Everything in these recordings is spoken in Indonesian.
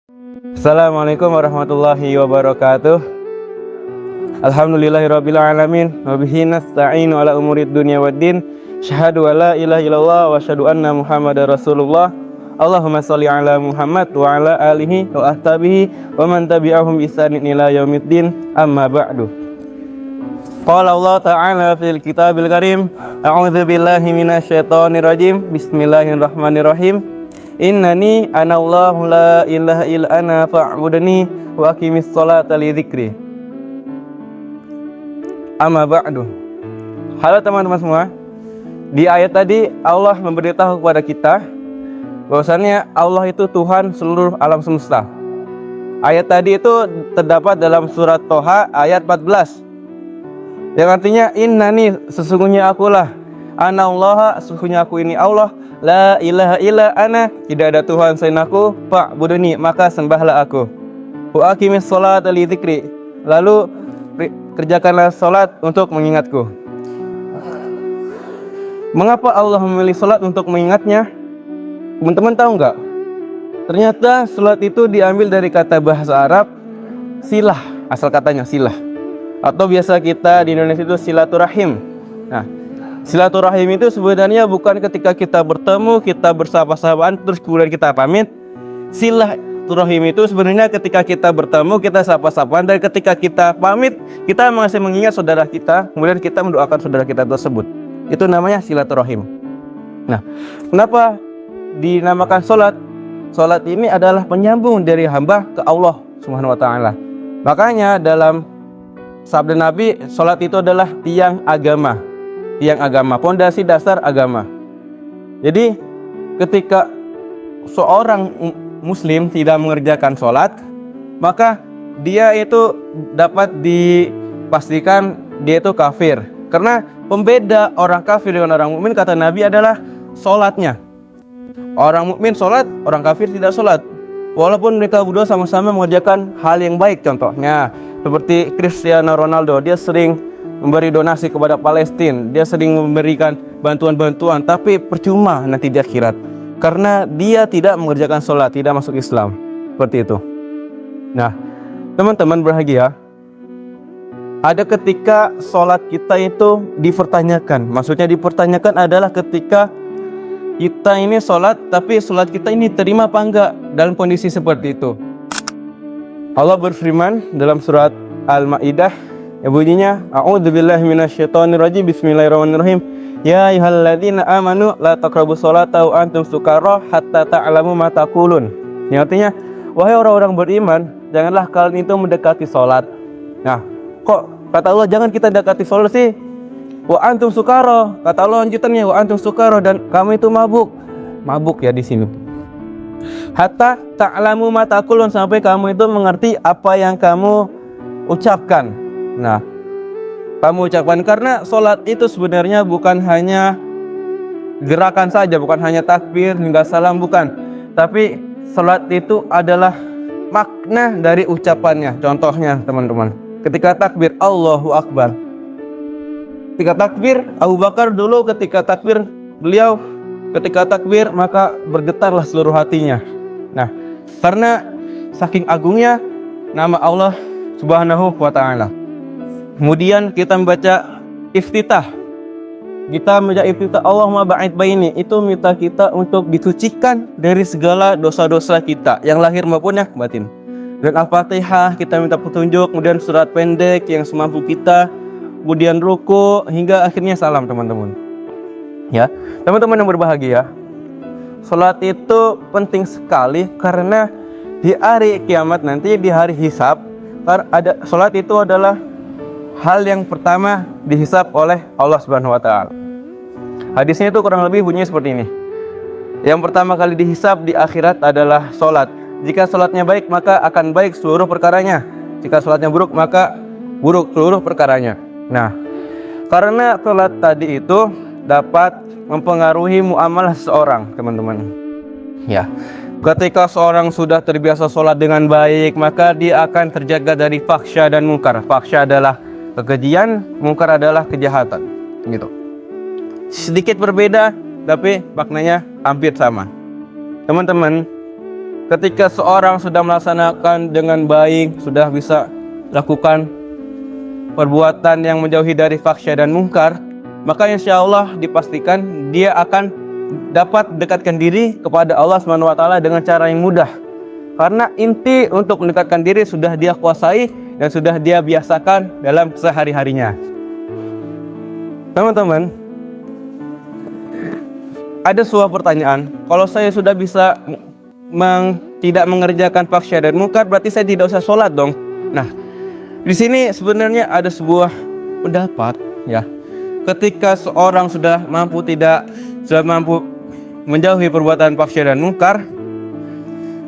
Assalamualaikum warahmatullahi wabarakatuh. Alhamdulillahirabbil alamin wa bihi nasta'inu ala umurid dunya waddin. Syahadu an la ilaha illallah wa syahadu anna Muhammadar Rasulullah. Allahumma shalli ala Muhammad wa ala alihi wa ahtabihi wa man tabi'ahum bi ihsanin ila yaumiddin. Amma ba'du. Qala Allah ta'ala fil kitabil karim, a'udzu billahi minasyaitonir rajim. Bismillahirrahmanirrahim. Innani anallahu la ilaha illa ana fa'budni wa aqimis sholata li dzikri. Amma ba'du. Halo teman-teman semua. Di ayat tadi Allah memberitahu kepada kita bahwasannya Allah itu Tuhan seluruh alam semesta. Ayat tadi itu terdapat dalam surat Toha ayat 14. Yang artinya innani, sesungguhnya akulah, anallaha, sesungguhnya aku ini Allah, la ilaha illa ana, tidak ada Tuhan selain aku, fa'budni, maka sembahlah aku. Wa aqimis sholata li dzikri, lalu kerjakanlah salat untuk mengingatku. Mengapa Allah memilih salat untuk mengingatnya? Teman-teman tahu nggak? Ternyata salat itu diambil dari kata bahasa Arab silah, asal katanya silah. Atau biasa kita di Indonesia itu silaturahim. Nah, silaturahim itu sebenarnya bukan ketika kita bertemu, kita bersapa-sapaan terus kemudian kita pamit. Silaturahim itu sebenarnya ketika kita bertemu, kita sapa-sapaan, dan ketika kita pamit, kita masih mengingat saudara kita, kemudian kita mendoakan saudara kita tersebut. Itu namanya silaturahim. Nah, kenapa dinamakan salat? Salat ini adalah penyambung dari hamba ke Allah Subhanahu wa taala. Makanya dalam sabda Nabi, salat itu adalah tiang agama. Tiang agama, pondasi dasar agama. Jadi ketika seorang muslim tidak mengerjakan sholat, maka dia itu dapat dipastikan dia itu kafir. Karena pembeda orang kafir dengan orang mukmin, kata Nabi, adalah sholatnya. Orang mukmin sholat, orang kafir tidak sholat. Walaupun mereka berdua sama-sama mengerjakan hal yang baik. Contohnya seperti Cristiano Ronaldo, dia sering memberi donasi kepada Palestina, dia sering memberikan bantuan-bantuan, tapi percuma nanti di akhirat karena dia tidak mengerjakan sholat, tidak masuk Islam. Seperti itu. Nah, teman-teman berbahagia, ada ketika sholat kita itu dipertanyakan. Maksudnya dipertanyakan adalah ketika kita ini sholat, tapi sholat kita ini terima apa enggak dalam kondisi seperti itu. Allah berfirman dalam surat Al-Maidah, yang bunyinya, a'udzubillahi minasyaitonirrajim, bismillahirrahmanirrahim. Ya ayyuhalladzina amanu la taqrabus sholata wa antum sukara hatta ta'lamu ma taqulun. Yang artinya, wahai orang-orang beriman, janganlah kalian itu mendekati sholat. Nah, kok kata Allah jangan kita dekati sholat sih? Wa antum sukara, kata Allah lanjutannya, wa antum sukara, dan kamu itu mabuk. Mabuk ya di sini. Hatta ta'lamu ma taqulun, sampai kamu itu mengerti apa yang kamu ucapkan. Nah, kamu ucapkan, karena sholat itu sebenarnya bukan hanya gerakan saja, bukan hanya takbir hingga salam, bukan. Tapi sholat itu adalah makna dari ucapannya. Contohnya teman-teman, ketika takbir Allahu Akbar. Ketika takbir, Abu Bakar dulu ketika takbir, beliau ketika takbir maka bergetarlah seluruh hatinya. Nah, karena saking agungnya nama Allah Subhanahu wa ta'ala. Kemudian kita membaca iftitah. Kita membaca iftitah, Allahumma ba'id baini, itu minta kita untuk disucikan dari segala dosa-dosa kita, yang lahir maupun yang batin. Dan Al-Fatihah kita minta petunjuk, kemudian surat pendek yang semampu kita, kemudian ruku, hingga akhirnya salam, teman-teman. Ya, teman-teman yang berbahagia, salat itu penting sekali karena di hari kiamat nanti, di hari hisab, salat itu adalah hal yang pertama dihisab oleh Allah Subhanahu wa taala. Hadisnya itu kurang lebih bunyinya seperti ini. Yang pertama kali dihisab di akhirat adalah salat. Jika salatnya baik, maka akan baik seluruh perkaranya. Jika salatnya buruk, maka buruk seluruh perkaranya. Nah, karena salat tadi itu dapat mempengaruhi muamalah seseorang, teman-teman. Ya. Ketika seorang sudah terbiasa sholat dengan baik, maka dia akan terjaga dari faksya dan mungkar. Faksya adalah kekejian, mungkar adalah kejahatan, gitu. Sedikit berbeda, tapi maknanya hampir sama. Teman-teman, ketika seorang sudah melaksanakan dengan baik, sudah bisa lakukan perbuatan yang menjauhi dari fahsya dan mungkar, maka insya Allah dipastikan dia akan dapat dekatkan diri kepada Allah SWT dengan cara yang mudah. Karena inti untuk mendekatkan diri sudah dia kuasai dan sudah dia biasakan dalam sehari-harinya. Teman-teman, ada sebuah pertanyaan, kalau saya sudah bisa tidak mengerjakan fahsya dan mungkar, berarti saya tidak usah sholat dong. Nah, di sini sebenarnya ada sebuah pendapat, ya. Ketika seorang sudah mampu menjauhi perbuatan fahsya dan mungkar,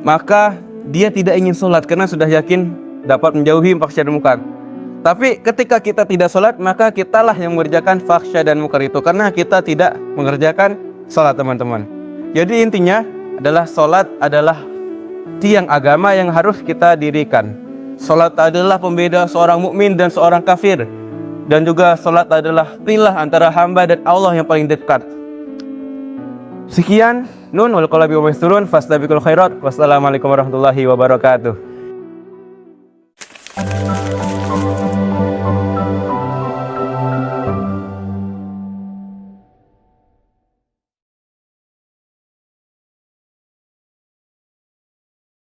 maka dia tidak ingin sholat karena sudah yakin dapat menjauhi fahsya dan mungkar. Tapi ketika kita tidak sholat, maka kitalah yang mengerjakan fahsya dan mungkar itu, karena kita tidak mengerjakan sholat, teman-teman. Jadi intinya adalah sholat adalah tiang agama yang harus kita dirikan. Sholat adalah pembeda seorang mukmin dan seorang kafir. Dan juga sholat adalah pilah antara hamba dan Allah yang paling dekat. Sekian, nun wal qalabi wa masturun fastabiqul khairat. Wassalamualaikum warahmatullahi wabarakatuh.